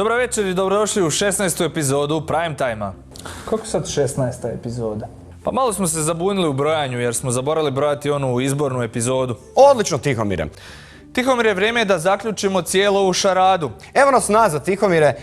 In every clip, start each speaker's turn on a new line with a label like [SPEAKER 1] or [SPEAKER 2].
[SPEAKER 1] Dobro večer i dobrodošli u 16. epizodu Prime Time-a.
[SPEAKER 2] Kako sad 16. epizoda?
[SPEAKER 1] Pa malo smo se zabunili u brojanju jer smo zaboravili brojati onu izbornu epizodu.
[SPEAKER 3] Odlično, Tihomire.
[SPEAKER 1] Tihomire, vrijeme je da zaključimo cijelu ovu šaradu.
[SPEAKER 3] Evo nas nazad, Tihomire.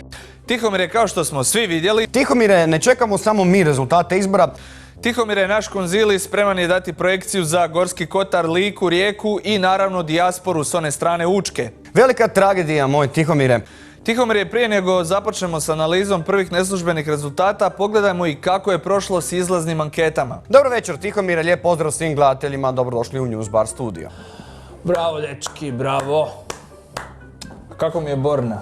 [SPEAKER 1] Tihomire, kao što smo svi vidjeli,
[SPEAKER 3] Tihomire, ne čekamo samo mi rezultate izbora.
[SPEAKER 1] Tihomire, naš konzili spreman je dati projekciju za Gorski kotar, Liku, Rijeku i naravno dijasporu s one strane Učke.
[SPEAKER 3] Velika tragedija, moj Tihomire.
[SPEAKER 1] Tihomire, prije nego započnemo s analizom prvih neslužbenih rezultata, pogledajmo i kako je prošlo s izlaznim anketama.
[SPEAKER 3] Dobro večer, Tihomire, lijep pozdrav svim gledateljima, dobrodošli u News Bar studio.
[SPEAKER 2] Bravo, dečki, bravo. Kako mi je Borna?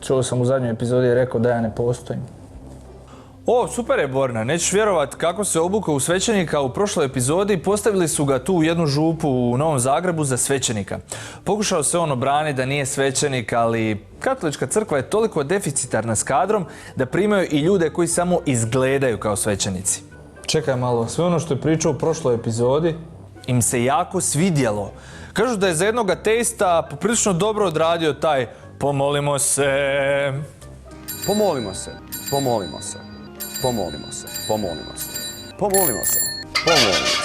[SPEAKER 2] Čuo sam u zadnjoj epizodi rekao da ja ne postojim.
[SPEAKER 1] O, super je Borna, nećeš vjerovat kako se obukao u svećenika u prošloj epizodi, postavili su ga tu u jednu župu u Novom Zagrebu za svećenika. Pokušao se on obraniti da nije svećenik, ali katolička crkva je toliko deficitarna s kadrom da primaju i ljude koji samo izgledaju kao svećenici.
[SPEAKER 2] Čekaj malo, sve ono što je pričao u prošloj epizodi
[SPEAKER 1] im se jako svidjelo. Kažu da je za jednog ateista poprilično dobro odradio taj pomolimo se.
[SPEAKER 3] Pomolimo se, pomolimo se, pomolimo se, pomolimo se, pomolimo se, pomolimo se.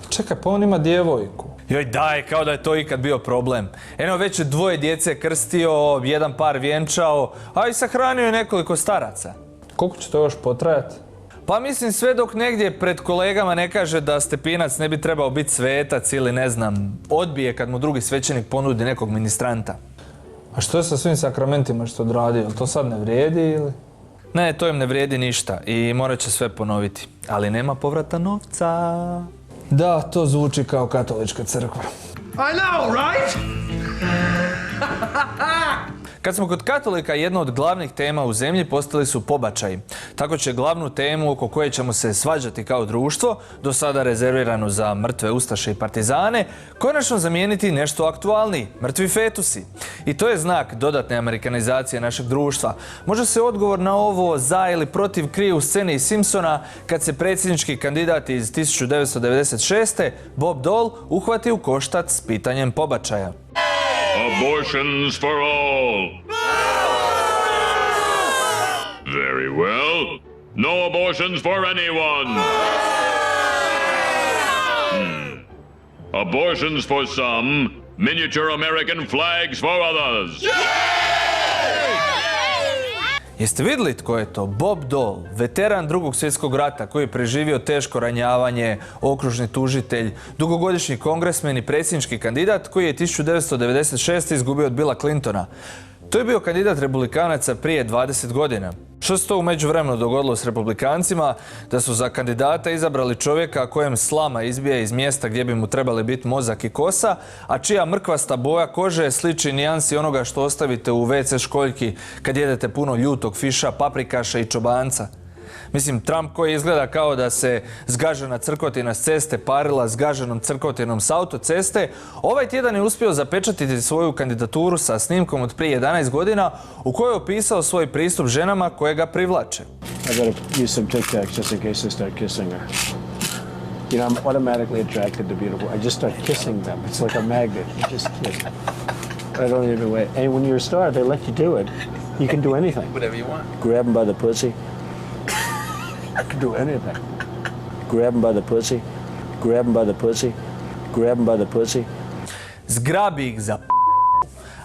[SPEAKER 2] Čekaj, pa on ima djevojku.
[SPEAKER 1] Joj daj, kao da je to ikad bio problem. Eno, već je 2 djece krstio, jedan par vjenčao, a i sahranio je nekoliko staraca.
[SPEAKER 2] Koliko će to još potrajati?
[SPEAKER 1] Pa mislim sve dok negdje pred kolegama ne kaže da Stepinac ne bi trebao biti svetac ili ne znam, odbije kad mu drugi svećenik ponudi nekog ministranta.
[SPEAKER 2] A što je sa svim sakramentima što je odradio? Jel to sad ne vrijedi ili?
[SPEAKER 1] Ne, to im ne vrijedi ništa i morat će sve ponoviti. Ali nema povrata novca.
[SPEAKER 2] Da, to zvuči kao katolička crkva.
[SPEAKER 4] I know, right?
[SPEAKER 1] Kad smo kod katolika, jedna od glavnih tema u zemlji postali su pobačaji. Tako će glavnu temu oko koje ćemo se svađati kao društvo, do sada rezerviranu za mrtve ustaše i partizane, konačno zamijeniti nešto aktualniji, mrtvi fetusi. I to je znak dodatne amerikanizacije našeg društva. Može se odgovor na ovo za ili protiv krije u sceni Simpsona kad se predsjednički kandidat iz 1996. Bob Dole uhvati u koštac s pitanjem pobačaja.
[SPEAKER 5] Abortions for all. Very well. No abortions for anyone. Abortions for some, miniature American flags for others.
[SPEAKER 1] Jeste vidjeli tko je to? Bob Dole, veteran Drugog svjetskog rata koji je preživio teško ranjavanje, okružni tužitelj, dugogodišnji kongresmen i predsjednički kandidat koji je 1996. izgubio od Billa Clintona. To je bio kandidat republikanaca prije 20 godina. Što se to u međuvremenu dogodilo s republikancima? Da su za kandidata izabrali čovjeka kojem slama izbija iz mjesta gdje bi mu trebali biti mozak i kosa, a čija mrkvasta boja kože sliči nijansi onoga što ostavite u WC školjki kad jedete puno ljutog fiša, paprikaša i čobanca. Mislim, Trump koji izgleda kao da se zgažena crkotina s ceste parila zgaženom crkotinom s autoceste, ovaj tjedan je uspio zapečatiti svoju kandidaturu sa snimkom od prije 11 godina u kojoj je opisao svoj pristup ženama koje ga privlače.
[SPEAKER 6] I gotta use some Tic Tacs just in case I start kissing her. You know, I'm automatically attracted to beautiful. I just start kissing them. It's like a magnet. You just kiss. I don't even wait. And when you're a star, they let you do it. You can do anything.
[SPEAKER 1] Whatever you want.
[SPEAKER 6] Grab them by the pussy. I can do anything. Grab them by the pussy. Grab them by the pussy. Grab them by the pussy.
[SPEAKER 1] Zgrabi ih za p***.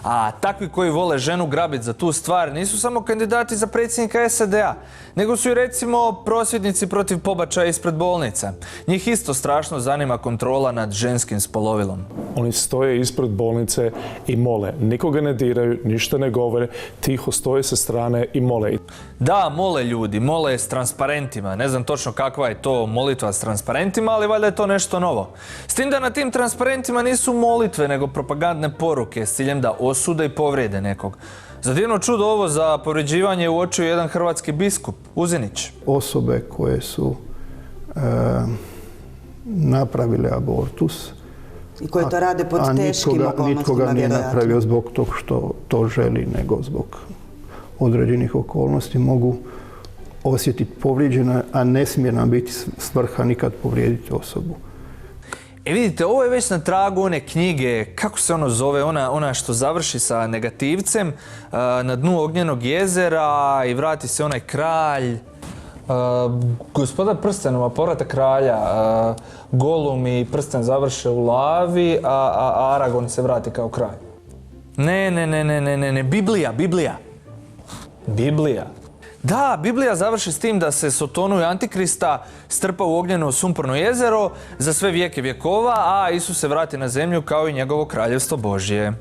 [SPEAKER 1] A takvi koji vole ženu grabiti za tu stvar nisu samo kandidati za predsjednika SAD-a, nego su i recimo prosvjednici protiv pobačaja ispred bolnica. Njih isto strašno zanima kontrola nad ženskim spolovilom.
[SPEAKER 7] Oni stoje ispred bolnice i mole. Nikoga ne diraju, ništa ne govore, tiho stoje sa strane i mole.
[SPEAKER 1] Da, mole ljudi, mole s transparentima. Ne znam točno kakva je to molitva s transparentima, ali valjda je to nešto novo. S tim da na tim transparentima nisu molitve, nego propagandne poruke s ciljem da osude i povrijede nekog. Za divno čudo ovo za povređivanje uočio jedan hrvatski biskup, Uzinić.
[SPEAKER 8] Osobe koje su napravile abortus,
[SPEAKER 9] i koje to rade pod teškim okolnostima,
[SPEAKER 8] nitko ga nije napravio zbog tog što to želi, nego zbog određenih okolnosti, mogu osjetiti povrijeđeno, a ne smije nam biti svrha nikad povrijediti osobu.
[SPEAKER 1] Vidite, ovo je već na tragu one knjige, kako se ono zove, ona što završi sa negativcem na dnu ognjenog jezera i vrati se onaj kralj. Gospodar prstenova, povratak kralja, Golum i prsten završe u lavi, a Aragon se vrati kao kralj. Ne, Biblija. Biblija? Da, Biblija završi s tim da se Sotonu i Antikrista strpa u ognjeno sumporno jezero za sve vijeke vjekova, a Isus se vrati na zemlju kao i njegovo kraljevstvo Božje.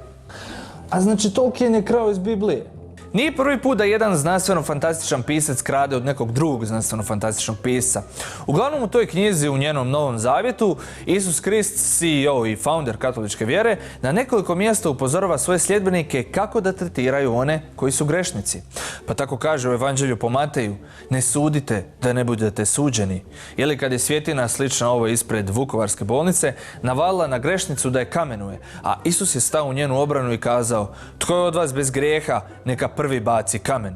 [SPEAKER 2] A znači Tolkien je krao iz Biblije?
[SPEAKER 1] Nije prvi put da jedan znanstveno-fantastičan pisac krade od nekog drugog znanstveno-fantastičnog pisca. Uglavnom u toj knjizi u njenom Novom Zavjetu Isus Krist, CEO i founder katoličke vjere, na nekoliko mjesta upozorava svoje sljedbenike kako da tretiraju one koji su grešnici. Pa tako kaže u Evanđelju po Mateju: ne sudite da ne budete suđeni. Ili kad je svjetina slična ovoj ispred Vukovarske bolnice navalila na grešnicu da je kamenuje, a Isus je stao u njenu obranu i kazao: tko je od vas bez grijeha, neka prvi baci kamen.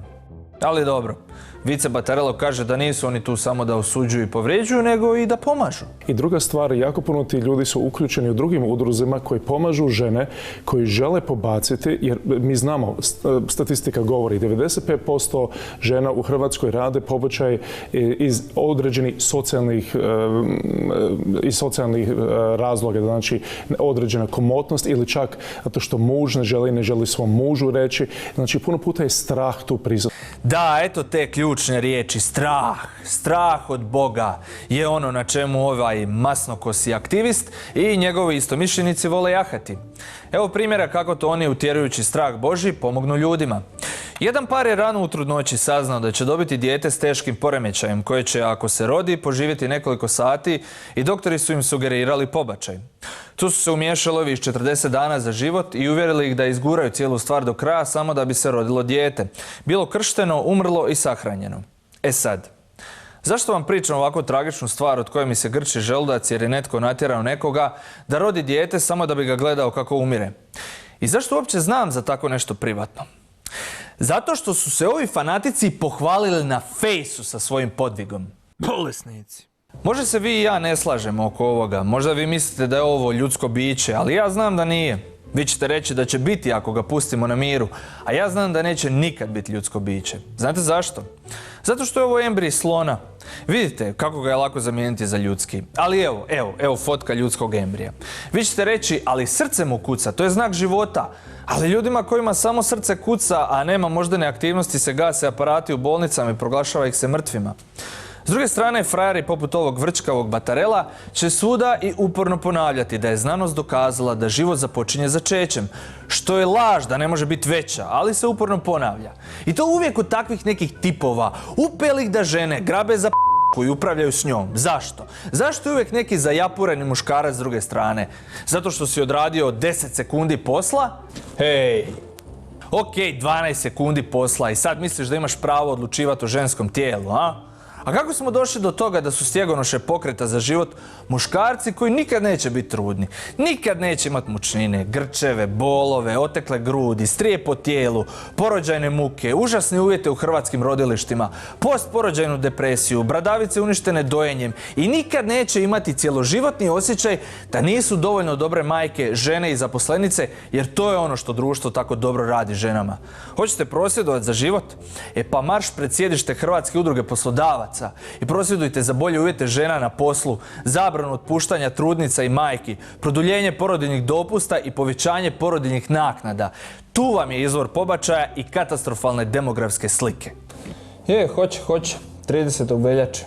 [SPEAKER 1] Ali dobro, Vice Batarello kaže da nisu oni tu samo da osuđuju i povređuju, nego i da pomažu.
[SPEAKER 7] I druga stvar, jako puno ti ljudi su uključeni u drugim udruzima koji pomažu žene koji žele pobaciti, jer mi znamo, statistika govori, 95% žena u Hrvatskoj rade pobačaj iz određenih socijalnih razloga, znači određena komotnost ili čak zato što muž ne želi svom mužu reći. Znači puno puta je strah tu prisutan.
[SPEAKER 1] Da, eto te ključne riječi, strah. Strah od Boga je ono na čemu ovaj masnokosi aktivist i njegovi istomišljenici vole jahati. Evo primjera kako to oni, utjerujući strah Božji, pomognu ljudima. Jedan par je rano u trudnoći saznao da će dobiti dijete s teškim poremećajem koje će, ako se rodi, poživjeti nekoliko sati i doktori su im sugerirali pobačaj. Tu su se umiješali ovi iz 40 dana za život i uvjerili ih da izguraju cijelu stvar do kraja samo da bi se rodilo dijete. Bilo kršteno, umrlo i sahranjeno. E sad, zašto vam pričam ovako tragičnu stvar od koje mi se grči želudac jer je netko natjerao nekoga da rodi dijete samo da bi ga gledao kako umire? I zašto uopće znam za tako nešto privatno? Zato što su se ovi fanatici pohvalili na fejsu sa svojim podvigom. Bolesnici. Možda se vi i ja ne slažemo oko ovoga. Možda vi mislite da je ovo ljudsko biće, ali ja znam da nije. Vi ćete reći da će biti ako ga pustimo na miru, a ja znam da neće nikad biti ljudsko biće. Znate zašto? Zato što je ovo embrij slona. Vidite kako ga je lako zamijeniti za ljudski. Ali evo fotka ljudskog embrija. Vi ćete reći, ali srce mu kuca, to je znak života. Ali ljudima kojima samo srce kuca, a nema moždane aktivnosti, se gase aparati u bolnicama i proglašava ih se mrtvima. S druge strane, frajeri poput ovog vrčkavog Batarella će svuda i uporno ponavljati da je znanost dokazala da život započinje začećem, što je laž da ne može biti veća, ali se uporno ponavlja. I to uvijek od takvih nekih tipova, upelih da žene grabe za i upravljaju s njom. Zašto? Zašto je uvijek neki zajapureni muškarac s druge strane? Zato što si odradio 10 sekundi posla? Hej! Ok, 12 sekundi posla i sad misliš da imaš pravo odlučivati o ženskom tijelu, a? A kako smo došli do toga da su stjegonoše Pokreta za život muškarci koji nikad neće biti trudni, nikad neće imati mučnine, grčeve, bolove, otekle grudi, strije po tijelu, porođajne muke, užasne uvjete u hrvatskim rodilištima, postporođajnu depresiju, bradavice uništene dojenjem i nikad neće imati cjeloživotni osjećaj da nisu dovoljno dobre majke, žene i zaposlenice, jer to je ono što društvo tako dobro radi ženama. Hoćete prosvjedovati za život? E pa marš pred sjedište Hrvatske udruge poslodavaca i prosvjedujte za bolje uvjete žena na poslu, zabranu otpuštanja trudnica i majki, produljenje porodiljnih dopusta i povećanje porodiljnih naknada. Tu vam je izvor pobačaja i katastrofalne demografske slike.
[SPEAKER 2] Hoće. 30. veljače.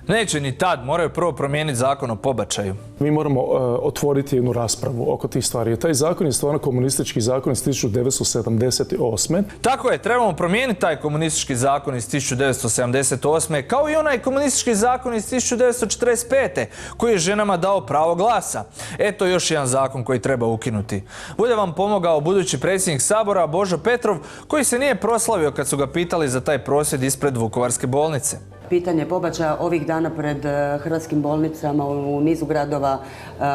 [SPEAKER 1] Neće ni tad, moraju prvo promijeniti zakon o pobačaju.
[SPEAKER 7] Mi moramo otvoriti jednu raspravu oko tih stvari. Taj zakon je stvarno komunistički zakon iz 1978.
[SPEAKER 1] Tako je, trebamo promijeniti taj komunistički zakon iz 1978. kao i onaj komunistički zakon iz 1945. koji je ženama dao pravo glasa. Eto još jedan zakon koji treba ukinuti. Bude vam pomogao budući predsjednik Sabora Božo Petrov, koji se nije proslavio kad su ga pitali za taj prosvjed ispred Vukovarske bolnice.
[SPEAKER 9] Pitanje pobačaja ovih dana pred hrvatskim bolnicama u nizu gradova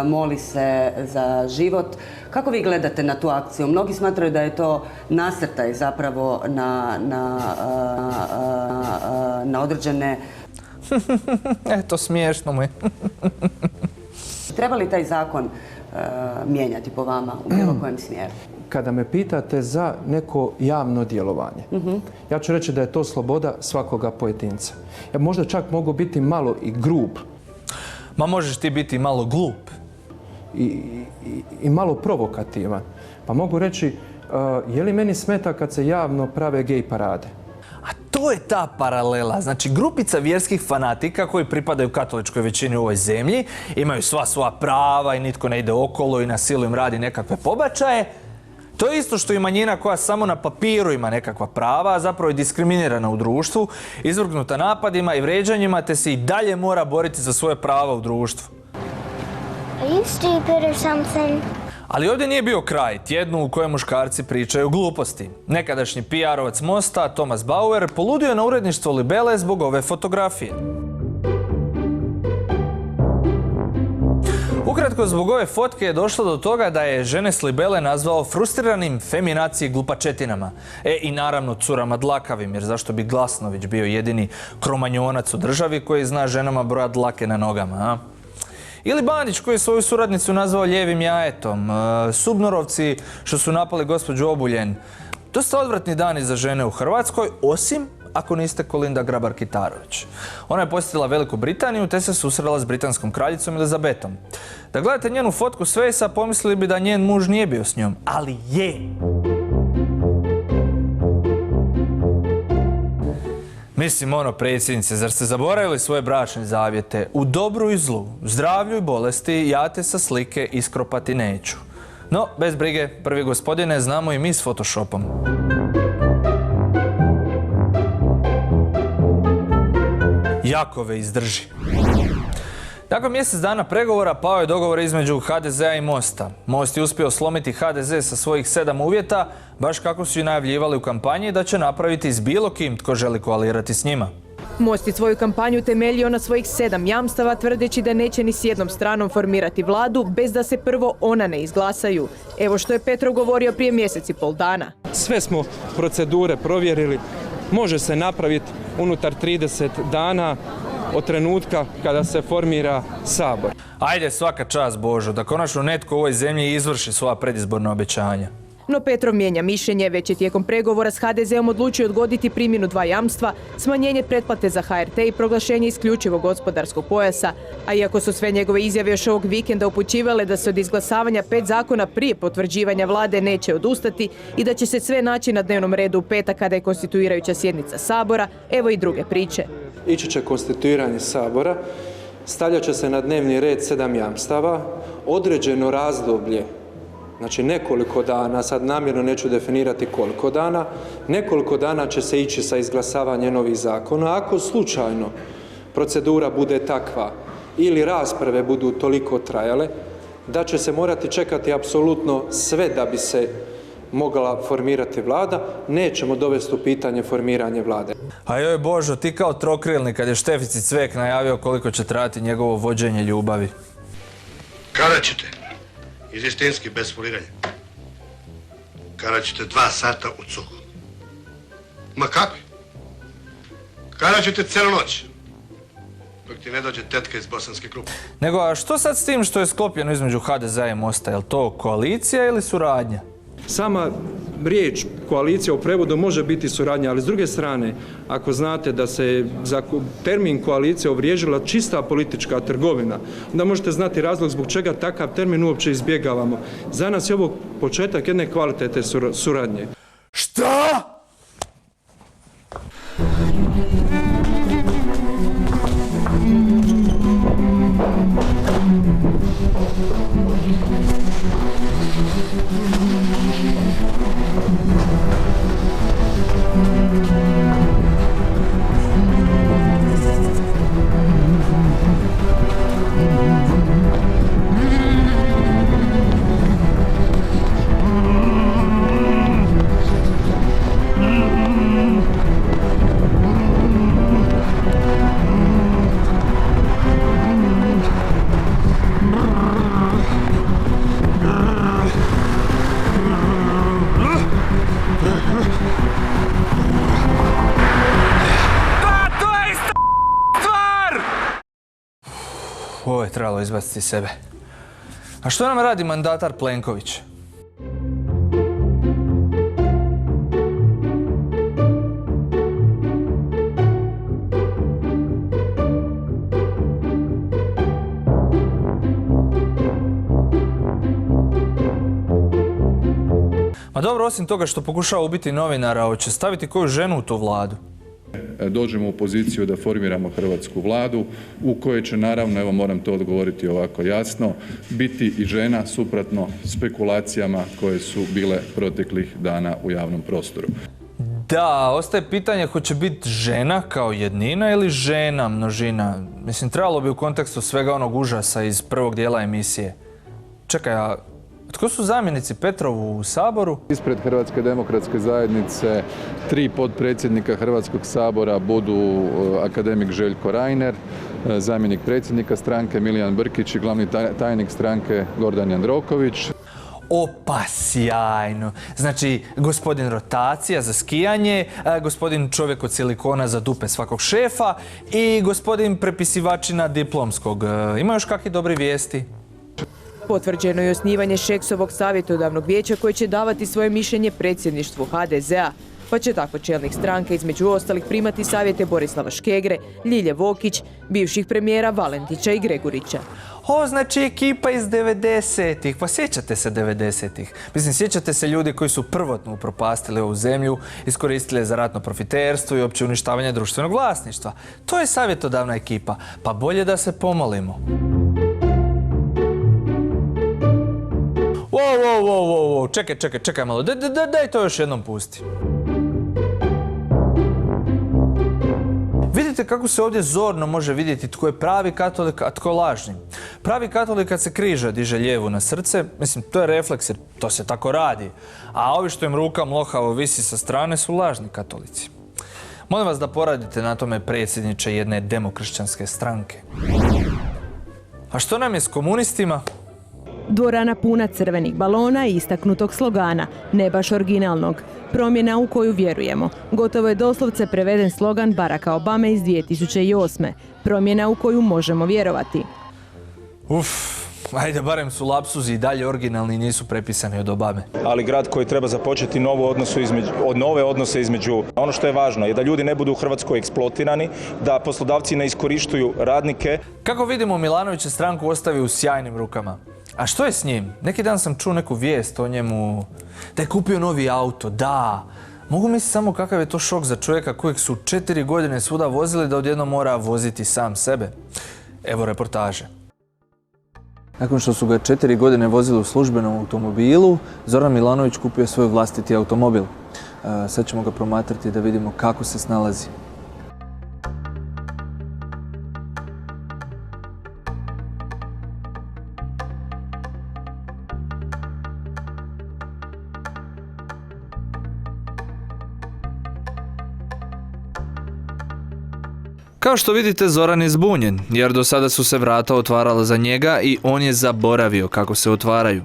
[SPEAKER 9] moli se za život. Kako vi gledate na tu akciju? Mnogi smatraju da je to nasrtaj zapravo na određene...
[SPEAKER 1] Eto, smiješno mu je.
[SPEAKER 9] Treba li taj zakon mijenjati po vama u bilo kojem smjeru?
[SPEAKER 10] Kada me pitate za neko javno djelovanje, ja ću reći da je to sloboda svakoga pojedinca. Ja možda čak mogu biti malo i grub.
[SPEAKER 1] Ma možeš ti biti malo glup.
[SPEAKER 10] I malo provokativan. Pa mogu reći, je li meni smeta kad se javno prave gej parade?
[SPEAKER 1] A to je ta paralela. Znači, grupica vjerskih fanatika koji pripadaju katoličkoj većini u ovoj zemlji, imaju sva svoja prava i nitko ne ide okolo i na silu im radi nekakve pobačaje. To je isto što i manjina koja samo na papiru ima nekakva prava, a zapravo je diskriminirana u društvu, izvrgnuta napadima i vređanjima, te se i dalje mora boriti za svoje prava u društvu.
[SPEAKER 11] Are you stupid or something?
[SPEAKER 1] Ali ovdje nije bio kraj tjednu u kojem muškarci pričaju gluposti. Nekadašnji PR-ovac Mosta, Thomas Bauer, poludio je na uredništvo Libele zbog ove fotografije. Ukratko, zbog ove fotke je došlo do toga da je žene s Libele nazvao frustriranim feminacije glupačetinama. I naravno curama dlakavim, jer zašto bi Glasnović bio jedini kromanjonac u državi koji zna ženama brojat dlake na nogama, a? Ili Bandić koji je svoju suradnicu nazvao lijevim jajetom, Subnorovci što su napali gospođu Obuljen. Dosta odvratni dani za žene u Hrvatskoj, osim ako niste Kolinda Grabar-Kitarović. Ona je posjetila Veliku Britaniju te se susrela s britanskom kraljicom Elizabetom. Da gledate njenu fotku s Fejsa, pomislili bi da njen muž nije bio s njom, ali je. Mislim, predsjednice, zar ste zaboravili svoje bračne zavjete? U dobru i zlu, zdravlju i bolesti, ja te sa slike iskropati neću. No, bez brige, prvi gospodine, znamo i mi s Photoshopom. Jakove izdrži. Nakon mjesec dana pregovora pao je dogovor između HDZ-a i Mosta. Most je uspio slomiti HDZ sa svojih 7 uvjeta, baš kako su i najavljivali u kampanji da će napraviti s bilo kim tko želi koalirati s njima.
[SPEAKER 12] Most je svoju kampanju temeljio na svojih 7 jamstava, tvrdeći da neće ni s jednom stranom formirati vladu bez da se prvo ona ne izglasaju. Evo što je Petrov govorio prije mjesec i pol dana.
[SPEAKER 10] Sve smo procedure provjerili. Može se napraviti unutar 30 dana od trenutka kada se formira Sabor.
[SPEAKER 1] Ajde, svaka čast Božo, da konačno netko u ovoj zemlji izvrši svoja predizborna obećanja.
[SPEAKER 12] No Petrov mijenja mišljenje, već je tijekom pregovora s HDZ-om odlučio odgoditi primjenu 2 jamstva, smanjenje pretplate za HRT i proglašenje isključivog gospodarskog pojasa. A iako su sve njegove izjave još ovog vikenda upućivale da se od izglasavanja 5 zakona prije potvrđivanja vlade neće odustati i da će se sve naći na dnevnom redu u petak kada je konstituirajuća sjednica Sabora, evo i druge priče.
[SPEAKER 10] Ići će konstituiranje Sabora, stavljat će se na dnevni red 7 jamstava, određeno razdoblje, znači nekoliko dana, sad namjerno neću definirati koliko dana, nekoliko dana će se ići sa izglasavanjem novih zakona. Ako slučajno procedura bude takva ili rasprave budu toliko trajale, da će se morati čekati apsolutno sve da bi se mogla formirati vlada, nećemo dovesti u pitanje formiranje vlade.
[SPEAKER 1] A joj Božo, ti kao trokrilni kad je Štefici Cvek najavio koliko će trajati njegovo vođenje ljubavi.
[SPEAKER 4] Kada ćete? Istinski, bez foliranja. Kada ćete 2 sata u cuhu? Ma kakvi? Kada ćete celu noć? Dok ti ne dođe tetka iz Bosanske Krupe.
[SPEAKER 1] Nego, a što sad s tim što je sklopljeno između HDZ-a i Mosta? Je li to koalicija ili suradnja?
[SPEAKER 10] Sama riječ koalicija u prevodu može biti suradnja, ali s druge strane, ako znate da se za termin koalicija uvriježila čista politička trgovina, onda možete znati razlog zbog čega takav termin uopće izbjegavamo. Za nas je ovo početak jedne kvalitetne suradnje.
[SPEAKER 1] Šta? Ovo je trebalo izbaciti iz sebe. A što nam radi mandatar Plenković? Ma dobro, osim toga što pokušava ubiti novinara, hoće staviti koju ženu u tu vladu?
[SPEAKER 13] Dođemo u poziciju da formiramo hrvatsku vladu u kojoj će naravno, evo moram to odgovoriti ovako jasno, biti i žena suprotno spekulacijama koje su bile proteklih dana u javnom prostoru.
[SPEAKER 1] Da, ostaje pitanje hoće biti žena kao jednina ili žena množina. Mislim, trebalo bi u kontekstu svega onog užasa iz prvog dijela emisije. Čekaj, a tko su zamjenici Petrovu u Saboru?
[SPEAKER 13] Ispred Hrvatske demokratske zajednice 3 potpredsjednika Hrvatskog sabora budu akademik Željko Reiner, zamjenik predsjednika stranke Milijan Brkić i glavni tajnik stranke Gordan Jandroković.
[SPEAKER 1] Opa, sjajno. Znači, gospodin rotacija za skijanje, gospodin čovjek od silikona za dupe svakog šefa i gospodin prepisivačina diplomskog. Ima još kakvi dobri vijesti?
[SPEAKER 12] Potvrđeno je osnivanje Šeksovog savjetodavnog vijeća koje će davati svoje mišljenje predsjedništvu HDZ-a, pa će tako čelnik stranke između ostalih primati savjete Borislava Škegre, Ljilje Vokić, bivših premijera Valentića i Gregurića.
[SPEAKER 1] O, znači ekipa iz 90-ih. Pa sjećate se 90-ih. Mislim, sjećate se ljudi koji su prvotno upropastili ovu zemlju, iskoristili je za ratno profiterstvo i opće uništavanje društvenog vlasništva. To je savjetodavna ekipa. Pa bolje da se pomolimo. Wow, čekaj malo, daj to još jednom pusti. Vidite kako se ovdje zorno može vidjeti tko je pravi katolik, a tko lažni. Pravi katolik kad se križa diže lijevu na srce, mislim, to je refleks jer to se tako radi. A ovi što im ruka mlohavo visi sa strane su lažni katolici. Molim vas da poradite na tome, predsjedniče jedne demokršćanske stranke. A što nam je s komunistima?
[SPEAKER 14] Dvorana puna crvenih balona i istaknutog slogana, ne baš originalnog. Promjena u koju vjerujemo. Gotovo je doslovce preveden slogan Baracka Obame iz 2008. Promjena u koju možemo vjerovati.
[SPEAKER 1] Ajde, barem su lapsuzi i dalje originalni i nisu prepisani od Obame.
[SPEAKER 15] Ali grad koji treba započeti nove odnose između... Ono što je važno je da ljudi ne budu u Hrvatskoj eksploatirani, da poslodavci ne iskorištuju radnike.
[SPEAKER 1] Kako vidimo, Milanović je stranku ostavio u sjajnim rukama. A što je s njim? Neki dan sam čuo neku vijest o njemu da je kupio novi auto, da. Mogu misliti samo kakav je to šok za čovjeka kojeg su 4 godine svuda vozili da odjednom mora voziti sam sebe. Evo reportaže. Nakon što su ga 4 godine vozili u službenom automobilu, Zoran Milanović kupio svoj vlastiti automobil. Sad ćemo ga promatrati da vidimo kako se snalazi. Kao što vidite, Zoran je zbunjen, jer do sada su se vrata otvarala za njega i on je zaboravio kako se otvaraju.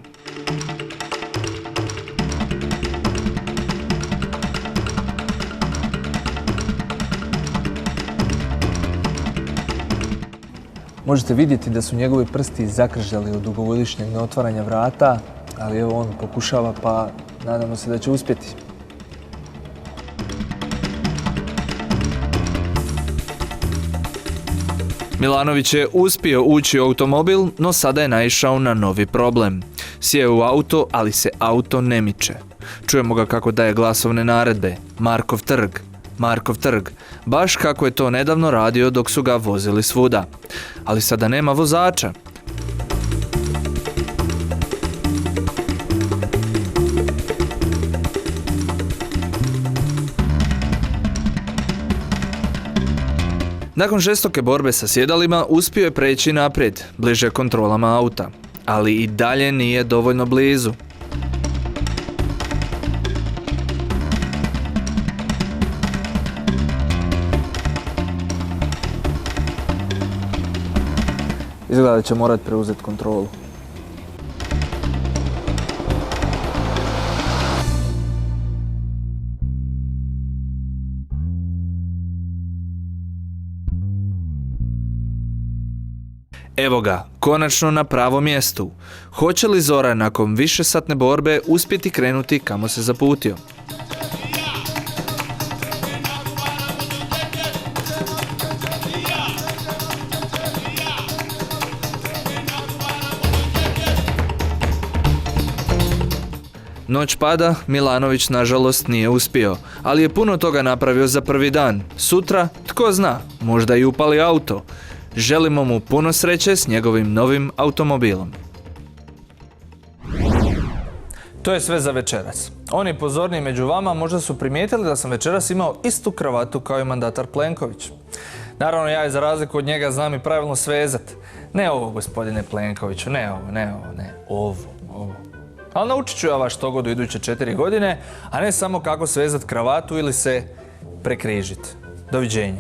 [SPEAKER 1] Možete vidjeti da su njegovi prsti zakržali od dugogodišnjeg neotvaranja vrata, ali evo on pokušava, pa nadamo se da će uspjeti. Milanović je uspio ući u automobil, no sada je naišao na novi problem. Sjeo u auto, ali se auto ne miče. Čujemo ga kako daje glasovne naredbe. Markov trg, Markov trg. Baš kako je to nedavno radio dok su ga vozili svuda. Ali sada nema vozača. Nakon žestoke borbe sa sjedalima, uspio je preći naprijed, bliže kontrolama auta. Ali i dalje nije dovoljno blizu. Izgleda da će morat preuzeti kontrolu. Evo ga, konačno na pravom mjestu. Hoće li Zoran nakon višesatne borbe uspjeti krenuti kamo se zaputio? Noć pada, Milanović nažalost nije uspio, ali je puno toga napravio za prvi dan. Sutra, tko zna, možda i upali auto. Želimo mu puno sreće s njegovim novim automobilom. To je sve za večeras. Oni pozorniji među vama možda su primijetili da sam večeras imao istu kravatu kao i mandatar Plenković. Naravno, ja za razliku od njega znam i pravilno svezat. Ne ovo, gospodine Plenkoviću, ne ovo. Ali naučit ću ja vas štogodu iduće 4 godine, a ne samo kako svezat kravatu ili se prekrižiti. Doviđenja.